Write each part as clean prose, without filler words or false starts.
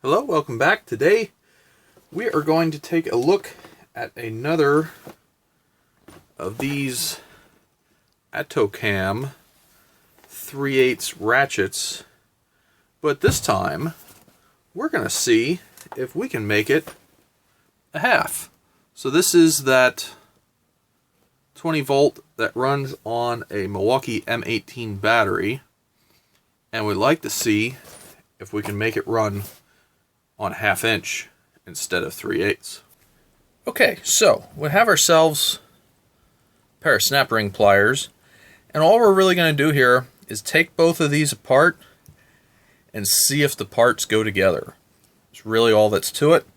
Hello, welcome back. Today we are going to take a look at another of these Adotocam 3/8 ratchets, but this time we're going to see if we can make it a half. So this is that 20 volt that runs on a Milwaukee M18 battery, and we'd like to see if we can make it run on 1/2 inch instead of 3/8. Okay, so we have ourselves a pair of snap ring pliers, and all we're really going to do here is take both of these apart and see if the parts go together. It's really all that's to it.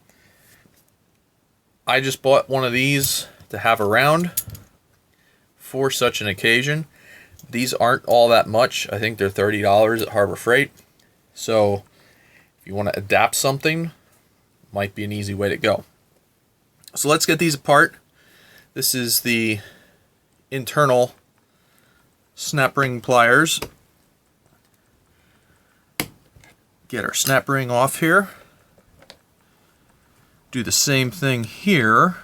I just bought one of these to have around for such an occasion. These aren't all that much. I think they're $30 at Harbor Freight. So if you want to adapt something, might be an easy way to go. So let's get these apart. This is the internal snap ring pliers. Get our snap ring off here. Do the same thing here.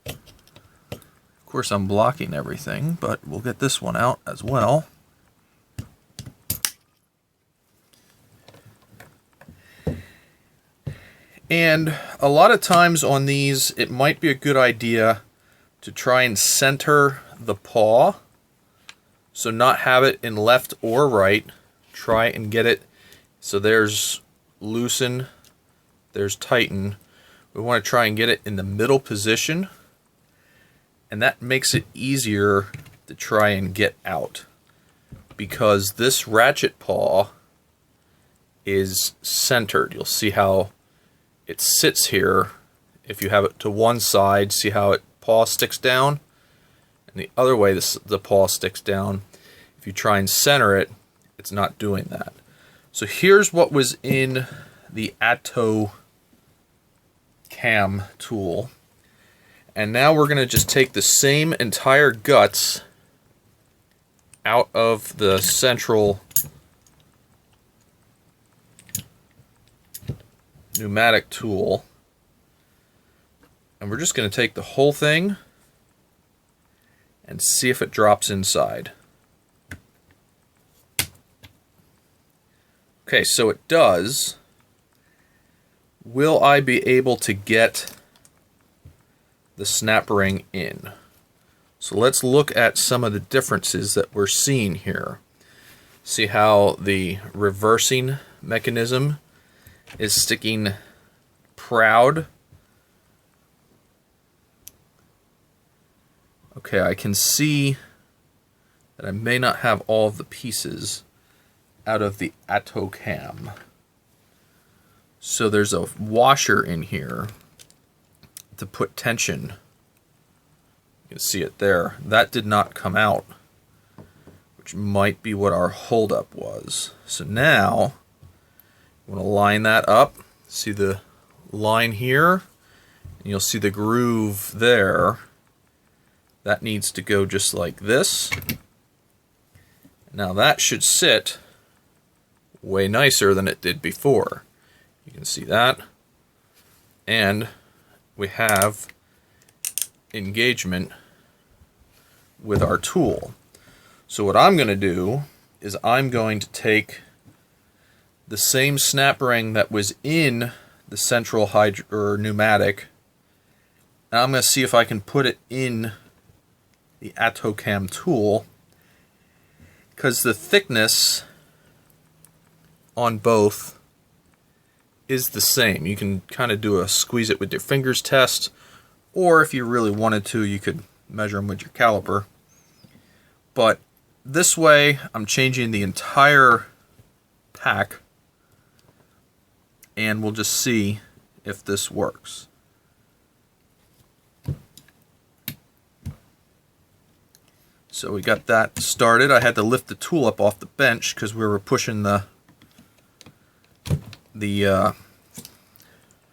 Of course, I'm blocking everything, but we'll get this one out as well. And a lot of times on these, it might be a good idea to try and center the paw. So not have it in left or right. Try and get it so there's loosen, there's tighten. We want to try and get it in the middle position. And that makes it easier to try and get out, because this ratchet paw is centered. You'll see how it sits here. If you have it to one side, see how it paw sticks down, and the other way the paw sticks down. If you try and center it, it's not doing that. So here's what was in the Adotocam tool, and now we're going to just take the same entire guts out of the central pneumatic tool, and we're just going to take the whole thing and see if it drops inside. Okay, so it does. Will I be able to get the snap ring in? So let's look at some of the differences that we're seeing here. See how the reversing mechanism is sticking proud. Okay, I can see that I may not have all of the pieces out of the Adotocam. So there's a washer in here to put tension. You can see it there. That did not come out, which might be what our holdup was. So now I'm going to line that up. See the line here? And you'll see the groove there. That needs to go just like this. Now that should sit way nicer than it did before. You can see that. And we have engagement with our tool. So what I'm going to do is I'm going to take the same snap ring that was in the central pneumatic, and I'm going to see if I can put it in the Adotocam tool, because the thickness on both is the same. You can kind of do a squeeze it with your fingers test, or if you really wanted to, you could measure them with your caliper. But this way, I'm changing the entire pack, and we'll just see if this works. So we got that started. I had to lift the tool up off the bench because we were pushing the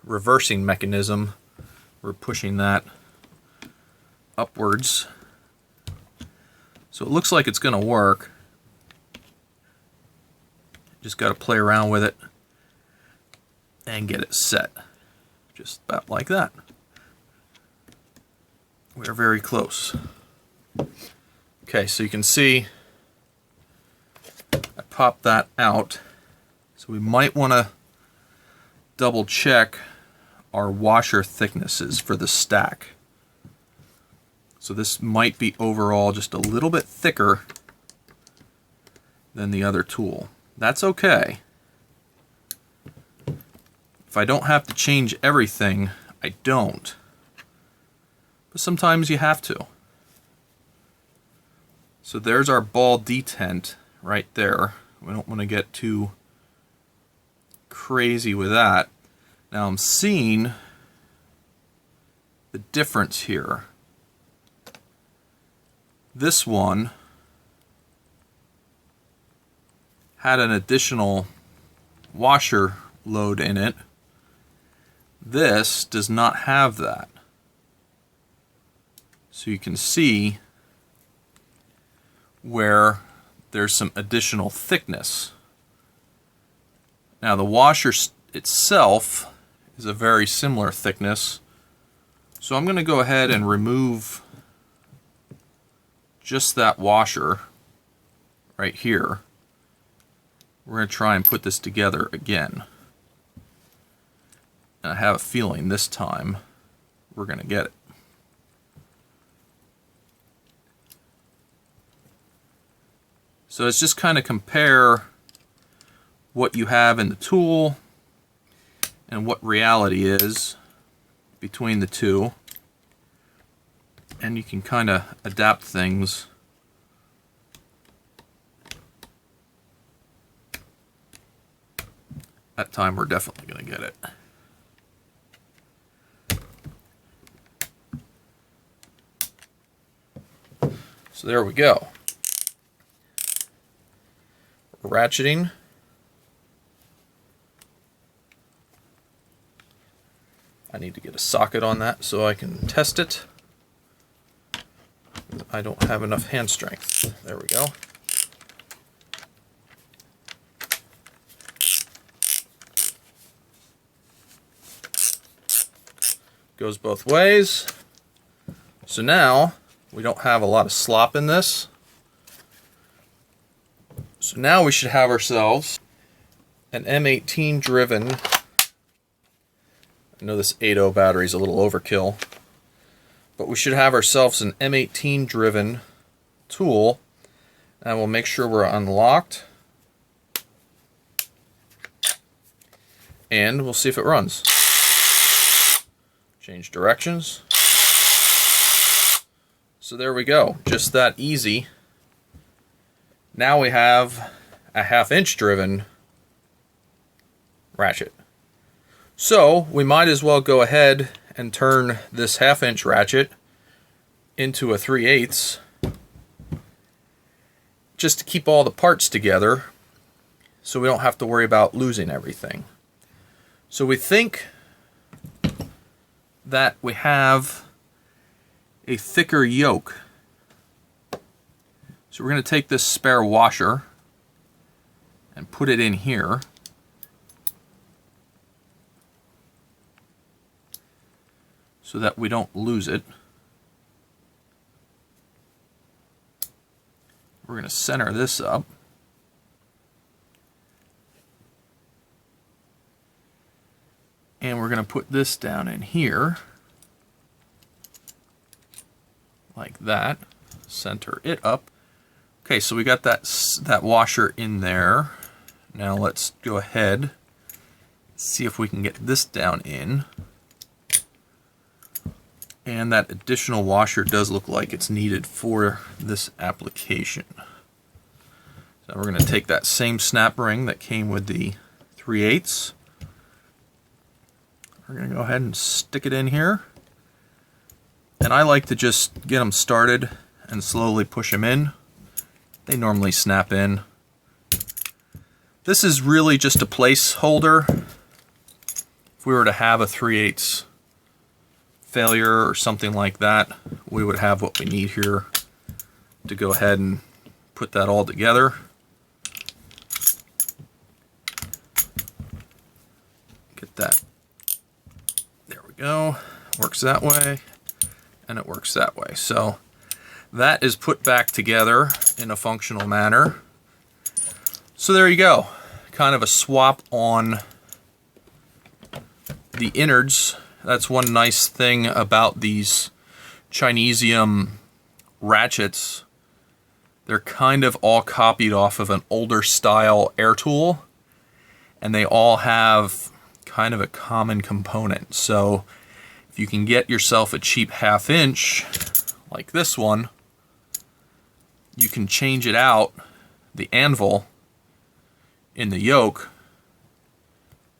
reversing mechanism. We're pushing that upwards. So it looks like it's going to work. Just got to play around with it. and get it set. Just about like that. We're very close. Okay, so you can see I popped that out. So we might want to double check our washer thicknesses for the stack. So this might be overall just a little bit thicker than the other tool. That's okay. If I don't have to change everything, I don't. But sometimes you have to. So there's our ball detent right there. We don't want to get too crazy with that. Now I'm seeing the difference here. This one had an additional washer load in it. This does not have that. So you can see where there's some additional thickness. Now the washer itself is a very similar thickness. So I'm going to go ahead and remove just that washer right here. We're going to try and put this together again. And I have a feeling this time we're going to get it. So it's just kind of compare what you have in the tool and what reality is between the two. And you can kind of adapt things. That time we're definitely going to get it. So there we go. Ratcheting. I need to get a socket on that so I can test it. I don't have enough hand strength. There we go. Goes both ways. So now we don't have a lot of slop in this. So now we should have ourselves an M18 driven. I know this 8.0 battery is a little overkill, but we should have ourselves an M18 driven tool, and we'll make sure we're unlocked, and we'll see if it runs. Change directions. So there we go, just that easy. Now we have a 1/2 inch driven ratchet. So we might as well go ahead and turn this 1/2 inch ratchet into a 3/8 just to keep all the parts together so we don't have to worry about losing everything. So we think that we have a thicker yoke. So we're going to take this spare washer and put it in here. So that we don't lose it. We're going to center this up. And we're going to put this down in here. Like that. Center it up. Okay, so we got that washer in there. Now let's go ahead, see if we can get this down in. And that additional washer does look like it's needed for this application. So we're going to take that same snap ring that came with the 3/8. We're going to go ahead and stick it in here. And I like to just get them started and slowly push them in. They normally snap in. This is really just a placeholder. If we were to have a 3/8 failure or something like that, we would have what we need here to go ahead and put that all together. Get that. There we go. Works that way, and it works that way. So that is put back together in a functional manner. So there you go. Kind of a swap on the innards. That's one nice thing about these Chinesium ratchets. They're kind of all copied off of an older style air tool, and they all have kind of a common component. So if you can get yourself a cheap 1/2 inch like this one, you can change it out, the anvil in the yoke,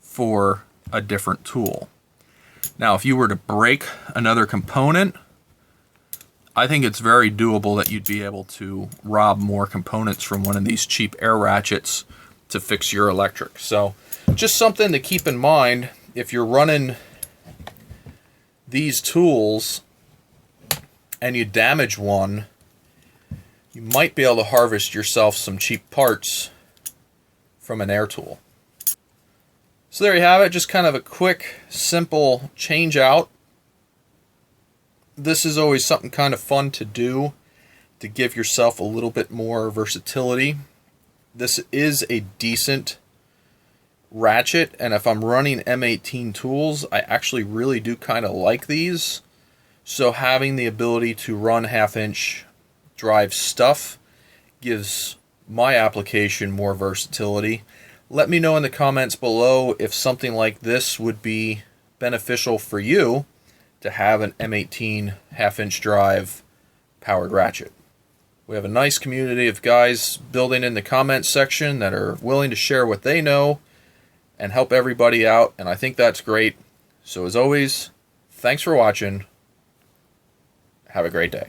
for a different tool. Now if you were to break another component, I think it's very doable that you'd be able to rob more components from one of these cheap air ratchets to fix your electric. So just something to keep in mind if you're running these tools and you damage one, you might be able to harvest yourself some cheap parts from an air tool. So there you have it, just kind of a quick, simple change out. This is always something kind of fun to do to give yourself a little bit more versatility. This is a decent ratchet, and if I'm running M18 tools, I actually really do kind of like these. So having the ability to run 1/2 inch drive stuff gives my application more versatility. Let me know in the comments below if something like this would be beneficial for you to have an M18 1/2 inch drive powered ratchet. We have a nice community of guys building in the comments section that are willing to share what they know and help everybody out, and I think that's great. So as always, thanks for watching. Have a great day.